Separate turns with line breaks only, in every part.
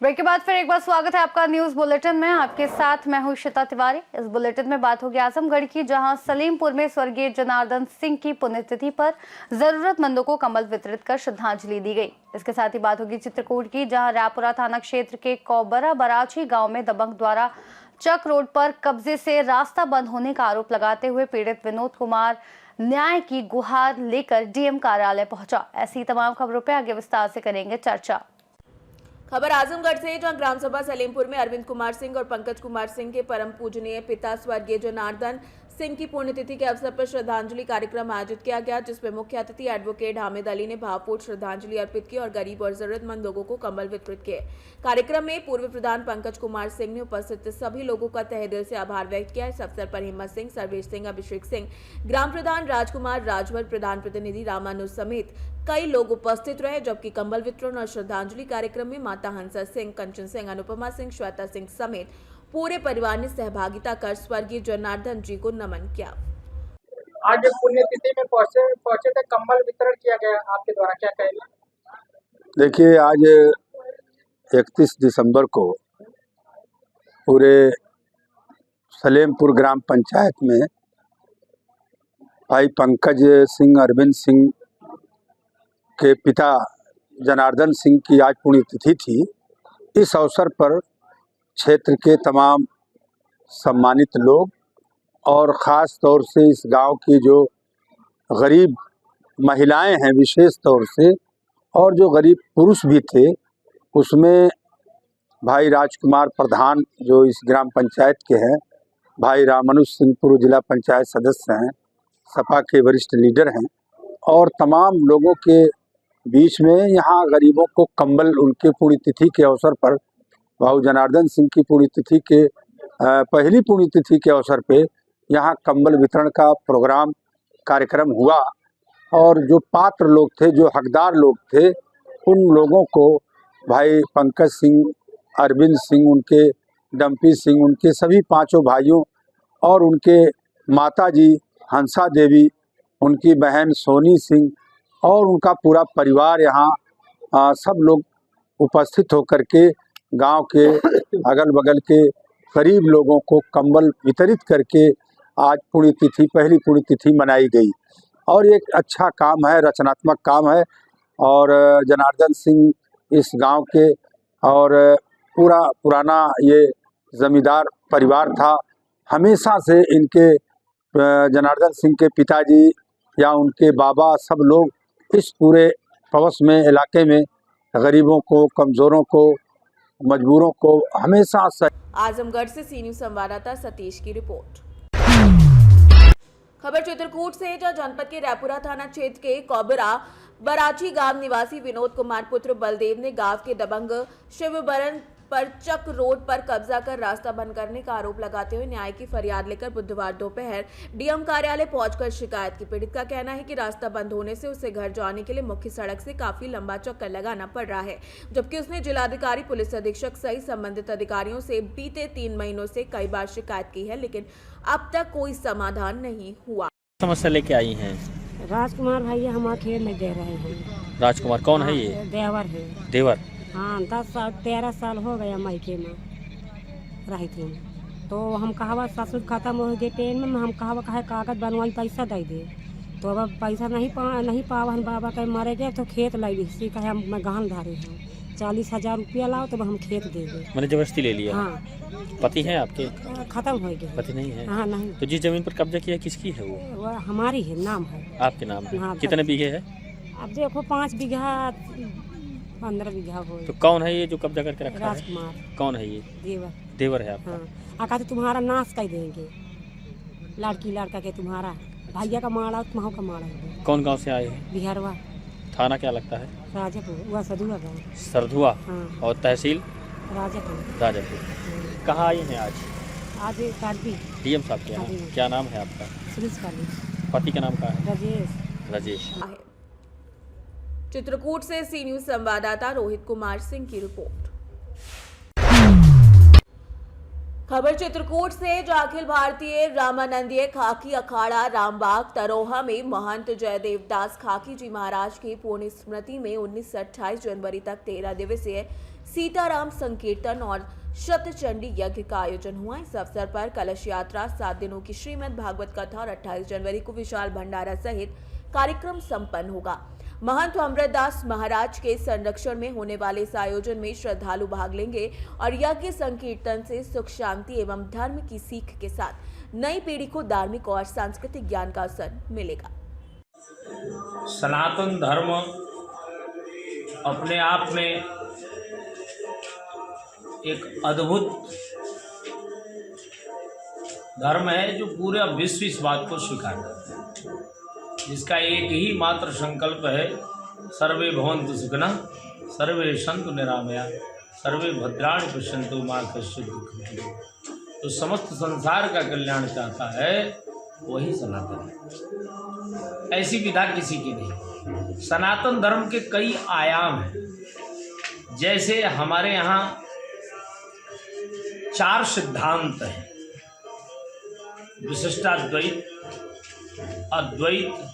Break के बाद फिर एक बार स्वागत है आपका न्यूज बुलेटिन में। आपके साथ मैं हूं श्वेता तिवारी। इस बुलेटिन में बात होगी आजमगढ़ की, जहां सलीमपुर में स्वर्गीय जनार्दन सिंह की पुण्यतिथि पर जरूरतमंदों को कंबल वितरित कर श्रद्धांजलि दी गई। इसके साथ ही बात होगी चित्रकूट की, जहां रायपुरा थाना क्षेत्र के कौबरा बराची गाँव में दबंग द्वारा चक रोड पर कब्जे से रास्ता बंद होने का आरोप लगाते हुए पीड़ित विनोद कुमार न्याय की गुहार लेकर डीएम कार्यालय पहुंचा। ऐसी तमाम खबरों पर आगे विस्तार से करेंगे चर्चा।
खबर आजमगढ़ से, जहां ग्राम सभा सलीमपुर में अरविंद कुमार सिंह और पंकज कुमार सिंह के परम पूजनीय पिता स्वर्गीय जनार्दन सिंह की पुण्यतिथि के अवसर पर श्रद्धांजलि कार्यक्रम आयोजित किया गया, जिसमें मुख्य अतिथि एडवोकेट हामिद अली ने भावपूर्ण श्रद्धांजलि अर्पित की और गरीब और जरूरतमंद लोगों को कंबल वितरित किए। कार्यक्रम में पूर्व प्रधान पंकज कुमार सिंह ने उपस्थित सभी लोगों का तहे दिल से आभार व्यक्त किया। इस अवसर पर हिम्मत सिंह, सर्वेश सिंह, अभिषेक सिंह, ग्राम प्रधान राजकुमार, राजभर प्रधान प्रतिनिधि रामानुज समेत कई लोग उपस्थित रहे। जबकि कंबल वितरण और श्रद्धांजलि कार्यक्रम में माता हंसा सिंह, कंचन सिंह, अनुपमा सिंह, श्वेता सिंह समेत पूरे परिवार ने सहभागिता कर स्वर्गीय जनार्दन जी को नमन किया।
आज पुण्यतिथि में पहुंचे थे, कंबल वितरण किया गया आपके द्वारा, क्या कहेंगे?
देखिए, आज 31 दिसंबर को पूरे सलेमपुर ग्राम पंचायत में भाई पंकज सिंह, अरविंद सिंह के पिता जनार्दन सिंह की आज पुण्यतिथि थी। इस अवसर पर क्षेत्र के तमाम सम्मानित लोग और ख़ास तौर से इस गांव की जो गरीब महिलाएं हैं विशेष तौर से, और जो गरीब पुरुष भी थे, उसमें भाई राजकुमार प्रधान जो इस ग्राम पंचायत के हैं, भाई रामानुज सिंह पूर्व जिला पंचायत सदस्य हैं, सपा के वरिष्ठ लीडर हैं, और तमाम लोगों के बीच में यहाँ गरीबों को कंबल, उनके पुण्यतिथि के अवसर पर, भाऊ जनार्दन सिंह की पुण्यतिथि के पहली पुण्यतिथि के अवसर पे यहाँ कंबल वितरण का प्रोग्राम कार्यक्रम हुआ। और जो पात्र लोग थे, जो हकदार लोग थे, उन लोगों को भाई पंकज सिंह, अरविंद सिंह, उनके डम्पी सिंह, उनके सभी पांचों भाइयों और उनके माता जी हंसा देवी, उनकी बहन सोनी सिंह और उनका पूरा परिवार यहाँ सब लोग उपस्थित होकर के गांव के अगल बगल के गरीब लोगों को कंबल वितरित करके आज पुण्यतिथि, पहली पुण्यतिथि मनाई गई। और एक अच्छा काम है, रचनात्मक काम है। और जनार्दन सिंह इस गांव के और पूरा पुराना ये जमींदार परिवार था। हमेशा से इनके जनार्दन सिंह के पिताजी या उनके बाबा, सब लोग इस पूरे पड़ोस में, इलाके में गरीबों को, कमज़ोरों को, मजबूरों को हमेशा।
आजमगढ़ से सी न्यूज़ संवाददाता सतीश की रिपोर्ट। खबर चित्रकूट से, जहां जनपद के रायपुरा थाना क्षेत्र के कौबरा बराची गांव निवासी विनोद कुमार पुत्र बलदेव ने गांव के दबंग शिवबरन पर चक रोड पर कब्जा कर रास्ता बंद करने का आरोप लगाते हुए न्याय की फरियाद लेकर बुधवार दोपहर डीएम कार्यालय पहुंचकर शिकायत की। पीड़ित का कहना है कि रास्ता बंद होने से उसे घर जाने के लिए मुख्य सड़क से काफी लंबा चक्कर लगाना पड़ रहा है, जबकि उसने जिलाधिकारी, पुलिस अधीक्षक सहित संबंधित अधिकारियों से बीते 3 महीनों से कई बार शिकायत की है, लेकिन अब तक कोई समाधान नहीं हुआ।
समस्या लेके आई हैं?
राजकुमार भैया हमारे खेल में दे रहे हैं।
राजकुमार कौन है ये?
देवर है।
देवर?
हाँ, 10 साल 13 साल हो गया मायके में रही थी। तो हम कहा ससुर खत्म हो गए ट्रेन में, हम कहा कहे कागज बनवाई, पैसा दे दे। तो अब पैसा नहीं पावन बाबा के मरे गए, तो खेत लाई इसी कहे मैं गहन धारे हैं, 40,000 रुपया लाओ तो हम खेत दे दे।
मैंने जबरदस्ती ले लिया?
हाँ।
पति है आपके?
खत्म हो गए।
पति नहीं है?
हाँ, नहीं।
तो जिस जमीन पर कब्जा किया किसकी है वो?
हमारी है, नाम है।
आपके नाम है?
हाँ।
कितने बीघे है?
अब देखो 5 बीघा 15 बीघा हो।
तो कौन है ये जो कब्जा करके रखा है?
राजकुमार।
कौन है ये?
देवर।
देवर है आपका?
हाँ। कहते तुम्हारा नाश कर देंगे, लड़की लड़का के तुम्हारा भैया का माड़ा, तुम्हारा का माड़ा।
कौन गांव से आए हैं?
बिहारवा।
थाना क्या लगता है?
राजापुर, सदुआ गाँव।
सरधुआ।
हाँ।
और तहसील?
राजापुर।
राजापुर। कहाँ आई हैं आज?
आज कार्बी।
डीएम साहब के यहाँ। क्या नाम है आपका?
सुरेश कार्बी।
पति का नाम क्या है?
राजेश।
राजेश।
चित्रकूट से सी न्यूज़ संवाददाता रोहित कुमार सिंह की रिपोर्ट। खबर चित्रकूट से, जो अखिल भारतीय रामानंदीय खाकी अखाड़ा रामबाग तरोहा में महंत जयदेव दास खाकी जी महाराज की पूर्ण स्मृति में 19 से 28 जनवरी तक 13 दिवसीय सीताराम संकीर्तन और शतचंडी यज्ञ का आयोजन हुआ। इस अवसर पर कलश यात्रा, 7 दिनों की श्रीमद् भागवत कथा और 28 जनवरी को विशाल भंडारा सहित कार्यक्रम संपन्न होगा। महंत अमृतदास महाराज के संरक्षण में होने वाले इस आयोजन में श्रद्धालु भाग लेंगे और यज्ञ संकीर्तन से सुख शांति एवं धर्म की सीख के साथ नई पीढ़ी को धार्मिक और सांस्कृतिक ज्ञान का अवसर मिलेगा।
सनातन धर्म अपने आप में एक अद्भुत धर्म है जो पूरे विश्व इस बात को स्वीकार करता है, जिसका एक ही मात्र संकल्प है, सर्वे भवन्तु सुखिनः सर्वे सन्तु निरामया सर्वे भद्राणि पश्यन्तु मा कश्चित् दुःखं भवेत्। तो समस्त संसार का कल्याण चाहता है वही सनातन है, ऐसी विधा किसी की नहीं। सनातन धर्म के कई आयाम हैं, जैसे हमारे यहाँ 4 सिद्धांत हैं, विशिष्टाद्वैत, अद्वैत,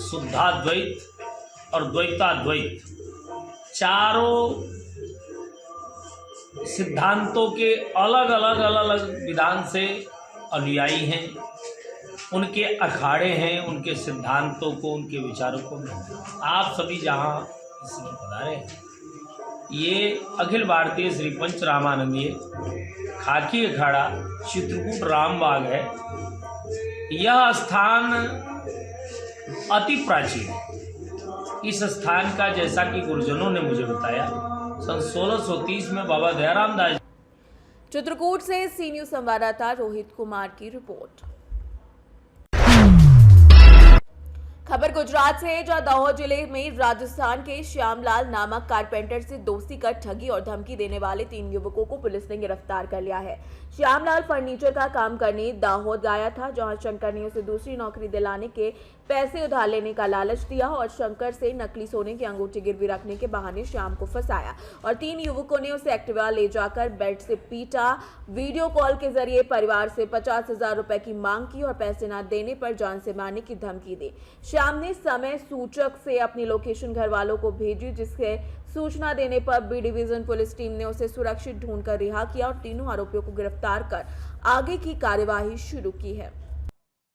शुद्धाद्वैत और द्वैताद्वैत। चारों सिद्धांतों के अलग अलग विधान से अनुयायी हैं, उनके अखाड़े हैं, उनके सिद्धांतों को, उनके विचारों को आप सभी जहाँ इसमें पधारे हैं। ये अखिल भारतीय श्री पंच रामानंदीय खाकी अखाड़ा चित्रकूट रामबाग है। यह स्थान अति प्राचीन है। इस स्थान का, जैसा कि गुरुजनों ने मुझे बताया, सन 1630 में बाबा दयाराम दास।
चित्रकूट से सी न्यूज संवाददाता रोहित कुमार की रिपोर्ट। खबर गुजरात से, जहां दाहोद जिले में राजस्थान के श्यामलाल नामक कारपेंटर से दोस्ती कर ठगी और धमकी देने वाले 3 युवकों को पुलिस ने गिरफ्तार कर लिया है। श्यामलाल फर्नीचर का काम करने दाहोद आया था, जहां शंकर ने उसे दूसरी नौकरी दिलाने के पैसे उधार लेने का लालच दिया और शंकर से नकली सोने की अंगूठी गिरवी रखने के बहाने श्याम को फंसाया और 3 युवकों ने उसे एक्टिवा ले जाकर बेड से पीटा। वीडियो कॉल के जरिए परिवार से 50,000 रुपए की मांग की और पैसे न देने पर जान से मारने की धमकी दी। श्याम ने समय सूचक से अपनी लोकेशन घर वालों को भेजी, जिसके सूचना देने पर बी डिवीजन पुलिस टीम ने उसे सुरक्षित ढूंढकर रिहा किया और तीनों आरोपियों को गिरफ्तार कर आगे की कार्यवाही शुरू की है।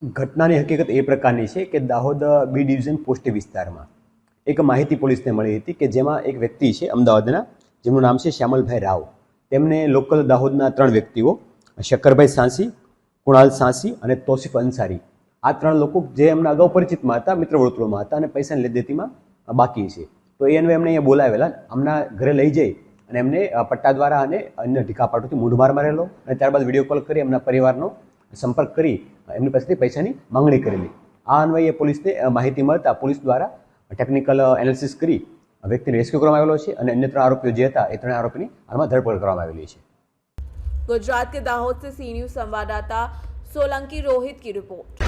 ઘટનાની હકીકત એ પ્રકારની છે કે દાહોદ બી ડિવિઝન પોસ્ટ વિસ્તારમાં એક માહિતી પોલીસને મળી હતી કે જેમાં એક વ્યક્તિ છે અમદાવાદના, જેમનું નામ છે શ્યામલભાઈ રાવ। તેમને લોકલ દાહોદના 3 વ્યક્તિઓ શક્કરભાઈ સાંસી, કુણાલ સાંસી અને તોસિફ અંસારી, આ 3 લોકો જે એમના અગાઉ પરિચિતમાં હતા, મિત્ર વર્તુળમાં હતા અને પૈસાની લેદેતીમાં બાકી છે, તો એ અન્વયે એમને અહીંયા બોલાવેલા, આમના ઘરે લઈ જઈ અને એમને પટ્ટા દ્વારા અને અન્ય ઢીકાપાટોથી મૂઢમાર મારેલો અને ત્યારબાદ વિડીયો કોલ કરી એમના પરિવારનો સંપર્ક કરી એમની પાસેથી પૈસાની માંગણી કરેલી। આ અન્વયે પોલીસને માહિતી મળતા પોલીસ દ્વારા ટેકનિકલ એનાલિસિસ કરી વ્યક્તિને રેસ્ક્યુ કરવામાં આવેલો છે અને અન્ય 3 આરોપીઓ જે હતા એ 3 આરોપીની હાલમાં ધરપકડ કરવામાં આવેલી છે।
गुजरात के दाहोद से सी न्यूज संवाददाता सोलंकी रोहित की रिपोर्ट।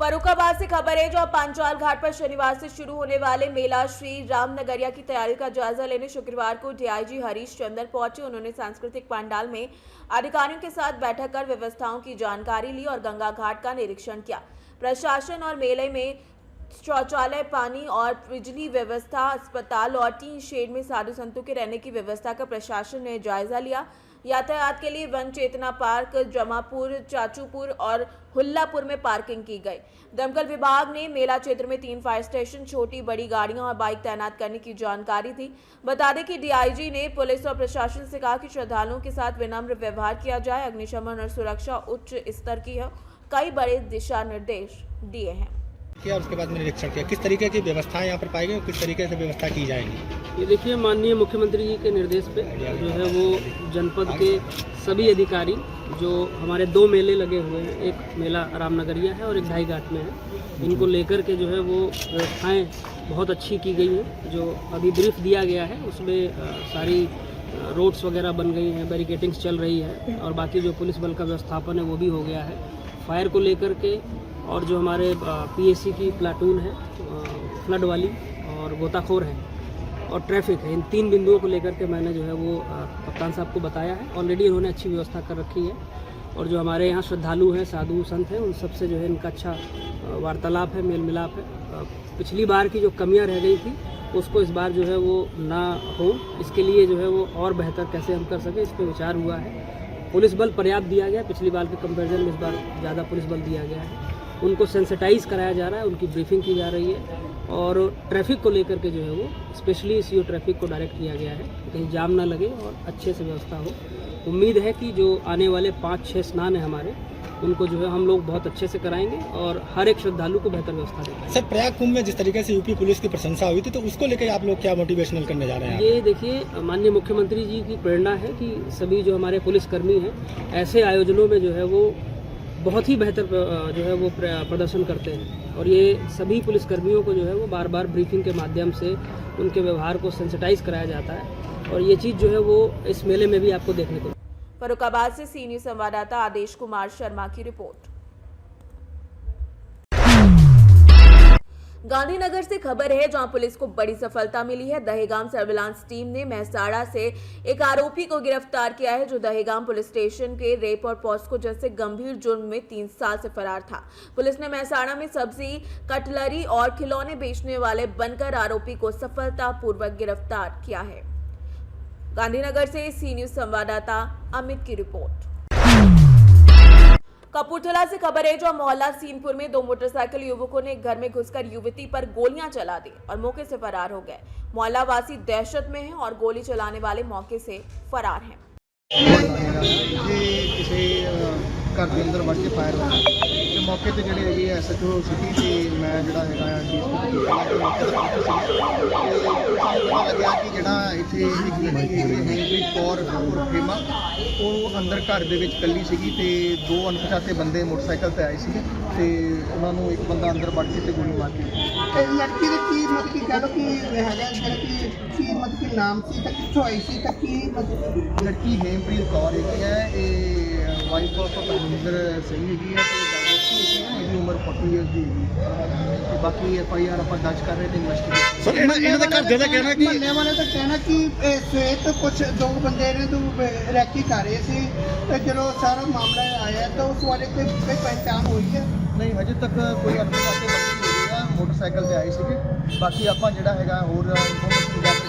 फरुखाबाद से खबर है, जो पांचाल घाट पर शनिवार से शुरू होने वाले मेला श्री रामनगरिया की तैयारी का जायजा लेने शुक्रवार को डीआईजी हरीश चंदर पहुंचे। उन्होंने सांस्कृतिक पंडाल में अधिकारियों के साथ बैठक कर व्यवस्थाओं की जानकारी ली और गंगा घाट का निरीक्षण किया। प्रशासन और मेले में शौचालय, पानी और बिजली व्यवस्था, अस्पताल और टीन शेड में साधु संतों के रहने की व्यवस्था का प्रशासन ने जायजा लिया। यातायात के लिए वन चेतना पार्क, जमापुर, चाचूपुर और हुल्लापुर में पार्किंग की गई। दमकल विभाग ने मेला क्षेत्र में 3 फायर स्टेशन, छोटी बड़ी गाड़ियां और बाइक तैनात करने की जानकारी दी। बता दें कि डीआईजी ने पुलिस और प्रशासन से कहा कि श्रद्धालुओं के साथ विनम्र व्यवहार किया जाए, अग्निशमन और सुरक्षा उच्च स्तर की है। कई बड़े दिशा निर्देश दिए हैं।
किया, उसके बाद मैंने निरीक्षण किया किस तरीके की व्यवस्थाएं यहाँ पर पाई गई और किस तरीके से व्यवस्था की जाएगी।
ये देखिए, माननीय मुख्यमंत्री जी के निर्देश पे जो है वो जनपद के सभी अधिकारी, जो हमारे 2 मेले लगे हुए हैं, एक मेला रामनगरिया है और एक ढाई घाट में है, इनको लेकर के जो है वो व्यवस्थाएं बहुत अच्छी की गई हैं। जो अभी ब्रीफ दिया गया है उसमें सारी रोड्स वगैरह बन गई हैं, बैरिकेटिंग्स चल रही है और बाकी जो पुलिस बल का व्यवस्थापन है वो भी हो गया है। फायर को लेकर के और जो हमारे पीएसी की प्लाटून है फ्लड वाली और गोताखोर है, और ट्रैफिक है। इन 3 बिंदुओं को लेकर के मैंने जो है वो कप्तान साहब को बताया है। ऑलरेडी उन्होंने अच्छी व्यवस्था कर रखी है और जो हमारे यहाँ श्रद्धालु हैं, साधु संत हैं, उन सबसे जो है इनका अच्छा वार्तालाप है, मेल मिलाप है। पिछली बार की जो कमियाँ रह गई थी उसको इस बार जो है वो ना हो, इसके लिए जो है वो और बेहतर कैसे हम कर सकें, इस पर विचार हुआ है। पुलिस बल पर्याप्त दिया गया, पिछली बार के कंपैरिजन में इस बार ज़्यादा पुलिस बल दिया गया है। उनको सेंसिटाइज कराया जा रहा है, उनकी ब्रीफिंग की जा रही है और ट्रैफिक को लेकर के जो है वो स्पेशली सीओ ट्रैफिक को डायरेक्ट किया गया है, कहीं जाम ना लगे और अच्छे से व्यवस्था हो। उम्मीद है कि जो आने वाले 5-6 स्नान है हमारे, उनको जो है हम लोग बहुत अच्छे से कराएंगे और हर एक श्रद्धालु को बेहतर व्यवस्था देंगे।
सर, प्रयाग कुंभ में जिस तरीके से यूपी पुलिस की प्रशंसा हुई थी, तो उसको लेकर आप लोग क्या मोटिवेशनल करने जा रहे हैं?
ये देखिए, माननीय मुख्यमंत्री जी की प्रेरणा है कि सभी जो हमारे पुलिसकर्मी हैं ऐसे आयोजनों में जो है वो बहुत ही बेहतर जो है वो प्रदर्शन करते हैं और ये सभी पुलिसकर्मियों को जो है वो बार बार ब्रीफिंग के माध्यम से उनके व्यवहार को सेंसिटाइज कराया जाता है और ये चीज़ जो है वो इस मेले में भी आपको देखने को।
फर्रुखाबाद से सी न्यूज़ संवाददाता आदेश कुमार शर्मा की रिपोर्ट। गांधीनगर से खबर है, जहां पुलिस को बड़ी सफलता मिली है। दहेगाम सर्विलांस टीम ने महसाड़ा से एक आरोपी को गिरफ्तार किया है, जो दहेगाम पुलिस स्टेशन के रेप और पॉस्को जैसे गंभीर जुर्म में 3 साल से फरार था। पुलिस ने महसाड़ा में सब्जी, कटलरी और खिलौने बेचने वाले बनकर आरोपी को सफलतापूर्वक गिरफ्तार किया है। गांधीनगर से सी न्यूज़ संवाददाता अमित की रिपोर्ट। कपूरथला से खबर है, जो मोहल्ला सीनपुर में 2 मोटरसाइकिल युवकों ने घर में घुसकर युवती पर गोलियां चला दी और मौके से फरार हो गए। मोहल्ला वासी दहशत में हैं और गोली चलाने वाले मौके से फरार हैं।
घर के अंदर बढ़ के फायर होया तो मौके पर जोड़े है SHO सिटी से मैं जोड़ा है पता लग्या कि जोड़ा इतने एक लड़की हेमप्रीत कौर फेमा वो अंदर घर के कली सी, 2 अनपछाते बंदे मोटरसाइकिल पर आए थे, उन्होंने एक बंदा अंदर बढ़ के गोली मार के लड़की की मतलब कि कह लो कि मतलब नाम से कितों आई सी लड़की हेमप्रीत कौर है, वाइफ ऑफ परमिंदर सिंह हैगी है, इसकी उम्र 40 ईयर्स की है। बाकी FIR आप दर्ज कर रहे थे इन्वेस्टिगेशन।
सर, इन्होंने घर का कहना कि
मल्ले वाले का कहना कि सवेत कुछ 2 बंदे ने तो रैकी कर रहे थे, जो सारा मामला आया तो उस वाले कोई पहचान हुई है? नहीं, अजे तक कोई अनपछाते बंदे नहीं है, मोटरसाइकिल से आए थे। बाकी आप जोड़ा है होर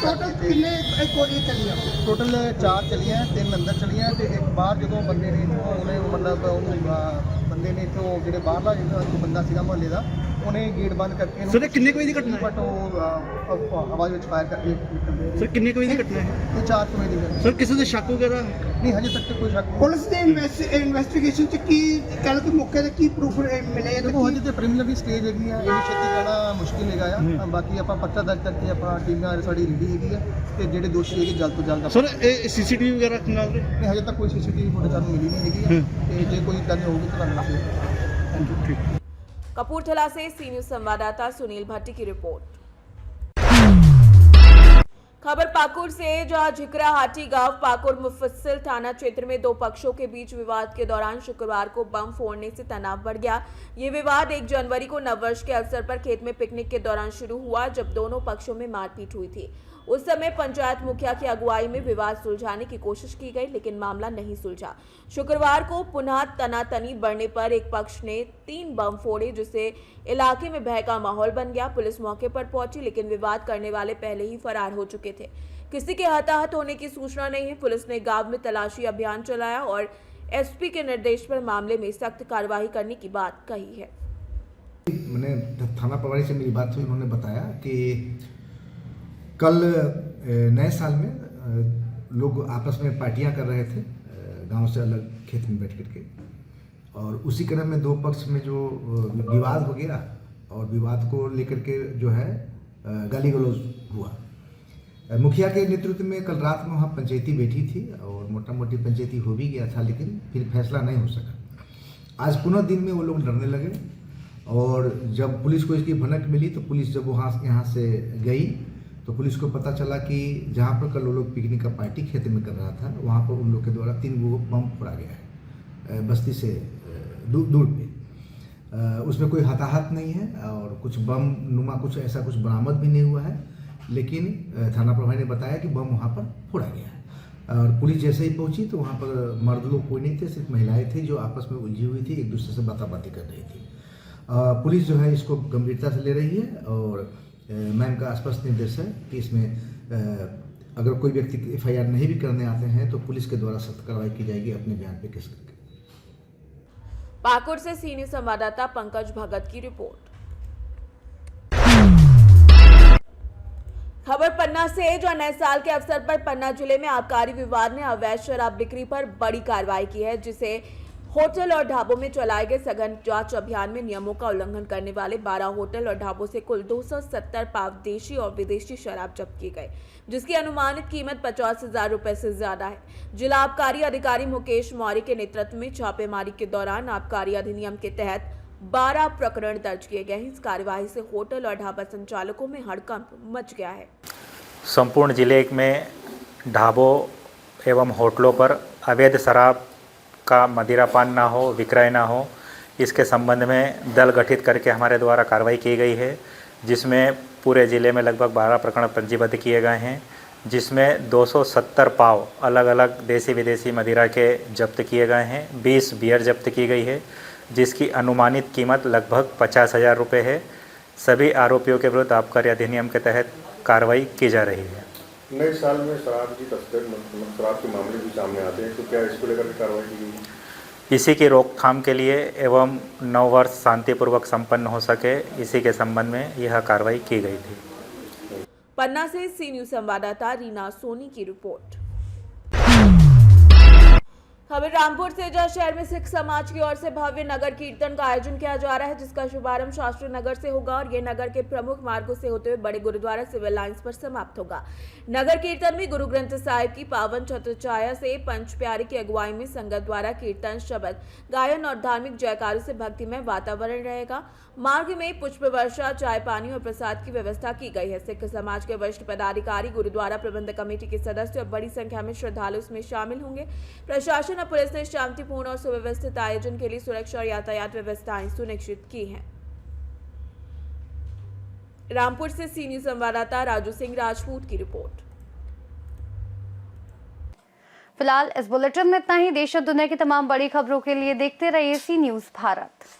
टोटल कितने गोलियां चलियां? टोटल 4 चलियां, 3 अंदर चलियां ते एक बाहर जो बंदे ने उन्हें मतलब बंदे ने तो जो बाहरला जो बंदा सीगा मोहल्ले का उन्हें गेट बंद करके
सर किन्ने कोई घटना
बट आवाज में फायर करके निकल गए।
सर किन्ने कोई घटना है?
ये 4 बजे की।
सर किसी से शक वगैरह
नहीं, हजे तक तो कोई शक। पुलिस ने इन्वेस्टिगेशन च की कल के मौके ते की प्रूफ मिले? देखो हजे तो प्रिलिमिनरी स्टेज हैगी है, इन्नी छेती कहना मुश्किल हैगा। बाकी आप पर्चा दर्ज करके आप टीमां साडी रेडी हैगी है ते जेडे दोषी हैगे जल्द तो जल्द। सर
CCTV वगैरह नाल
नहीं, हजे तक कोई CCTV फुटेज सानू मिली नहीं हैगी ते जे कोई गल होगी तो तुहानू ठीक।
कपूरथला से सी न्यूज़ संवाददाता सुनील भट्टी की रिपोर्ट। खबर पाकुड़ से, जहां झिकरा हाटी गांव पाकुड़ मुफस्सिल थाना क्षेत्र में 2 पक्षों के बीच विवाद के दौरान शुक्रवार को बम फोड़ने से तनाव बढ़ गया। ये विवाद 1 जनवरी को नववर्ष के अवसर पर खेत में पिकनिक के दौरान शुरू हुआ, जब दोनों पक्षों में मारपीट हुई थी। उस समय पंचायत मुखिया की अगुवाई में विवाद सुलझाने की कोशिश की गई, लेकिन मामला नहीं सुलझा। शुक्रवार को पुनः तनातनी बढ़ने पर एक पक्ष ने 3 बम फोड़े, जिससे इलाके में भय का माहौल बन गया। पुलिस मौके पर पहुंची, लेकिन विवाद करने वाले पहले ही फरार हो चुके थे। किसी के हताहत होने की सूचना नहीं है। पुलिस ने गांव में तलाशी अभियान चलाया और SP के निर्देश पर मामले में सख्त कार्रवाई करने की बात कही है।
मैंने थाना प्रभारी से मेरी बात हुई, उन्होंने बताया कि कल नए साल में लोग आपस में पार्टियां कर रहे थे, गांव से अलग खेत में बैठ करके, और उसी क्रम में 2 पक्ष में जो विवाद हो गया और विवाद को लेकर के जो है गाली गलौज हुआ। मुखिया के नेतृत्व में कल रात में वहाँ पंचायती बैठी थी और मोटा मोटी पंचायती हो भी गया था, लेकिन फिर फैसला नहीं हो सका। आज पुनः दिन में वो लोग लड़ने लगे और जब पुलिस को इसकी भनक मिली तो पुलिस जब यहाँ से गई तो पुलिस को पता चला कि जहाँ पर कल वो लोग पिकनिक का पार्टी खेत में कर रहा था, वहाँ पर उन लोग के द्वारा 3 बम फोड़ा गया है बस्ती से दूर पे। उसमें कोई हताहत नहीं है और कुछ बम नुमा कुछ ऐसा कुछ बरामद भी नहीं हुआ है। लेकिन थाना प्रभारी ने बताया कि बम वहाँ पर फोड़ा गया है। और पुलिस जैसे ही पहुंची तो वहाँ पर मर्द लोग कोई नहीं थे, सिर्फ महिलाएं थी जो आपस में उलझी हुई थी, एक दूसरे से बातें कर रही थी। पुलिस जो है इसको गंभीरता से ले रही है और मैम का स्पष्ट निर्देश है कि इसमें अगर कोई व्यक्ति FIR नहीं भी करने आते हैं तो पुलिस के द्वारा सख्त कार्रवाई की जाएगी अपने बयान पे केस करके।
पाकुड़ से सीनियर संवाददाता पंकज भगत की रिपोर्ट। खबर पन्ना से, जो नए साल के अवसर पर पन्ना जिले में आबकारी विभाग ने अवैध शराब बिक्री पर बड़ी कार्रवाई की है, जिसे होटल और ढाबों में चलाए गए सघन जांच अभियान में नियमों का उल्लंघन करने वाले 12 होटल और ढाबों से कुल 270 पाव देशी और विदेशी शराब जब्त की गई, जिसकी अनुमानित कीमत 50,000 रुपए से ज्यादा है। जिला आबकारी अधिकारी मुकेश मौर्य के नेतृत्व में छापेमारी के दौरान आबकारी अधिनियम के तहत 12 प्रकरण दर्ज किए गए हैं। इस कार्यवाही से होटल और ढाबा संचालकों में हड़कंप मच गया है।
संपूर्ण जिले में ढाबों एवं होटलों पर अवैध शराब का मदिरापान ना हो, विक्रय ना हो, इसके संबंध में दल गठित करके हमारे द्वारा कार्रवाई की गई है, जिसमें पूरे ज़िले में लगभग 12 प्रकरण पंजीबद्ध किए गए हैं, जिसमें 270 पाव अलग अलग देसी विदेशी मदिरा के जब्त किए गए हैं। 20 बियर जब्त की गई है, जिसकी अनुमानित कीमत लगभग 50,000 रुपये है। सभी आरोपियों के विरुद्ध आबकारी अधिनियम के तहत कार्रवाई की जा रही है।
नए साल में शराब की तस्करी, शराब के मामले भी सामने आते हैं, तो क्या इसको लेकर कार्रवाई की गई?
इसी की रोकथाम के लिए एवं नव वर्ष शांतिपूर्वक संपन्न हो सके, इसी के संबंध में यह कार्रवाई की गई थी।
पन्ना से सी न्यूज संवाददाता रीना सोनी की रिपोर्ट। खबर रामपुर से, जहां शहर में सिख समाज की ओर से भव्य नगर कीर्तन का आयोजन किया जा रहा है, जिसका शुभारंभ शास्त्री नगर से होगा और ये नगर के प्रमुख मार्गों से होते हुए बड़े गुरुद्वारा सिविल लाइंस पर समाप्त होगा। नगर कीर्तन में गुरु ग्रंथ साहिब की पावन छत्र छाया से पंच प्यारे की अगुवाई में संगत द्वारा कीर्तन, शब्द गायन और धार्मिक जयकारों से भक्तिमय वातावरण रहेगा। मार्ग में पुष्प वर्षा, चाय पानी और प्रसाद की व्यवस्था की गई है। सिख समाज के वरिष्ठ पदाधिकारी, गुरुद्वारा प्रबंधक कमेटी के सदस्य और बड़ी संख्या में श्रद्धालु इसमें शामिल होंगे। प्रशासन और पुलिस ने शांतिपूर्ण और सुव्यवस्थित आयोजन के लिए सुरक्षा और यातायात व्यवस्थाएं सुनिश्चित की हैं। रामपुर से सी न्यूज संवाददाता राजू सिंह राजपूत की रिपोर्ट।
फिलहाल इस बुलेटिन में इतना ही। देश और दुनिया की तमाम बड़ी खबरों के लिए देखते रहिए सी न्यूज भारत।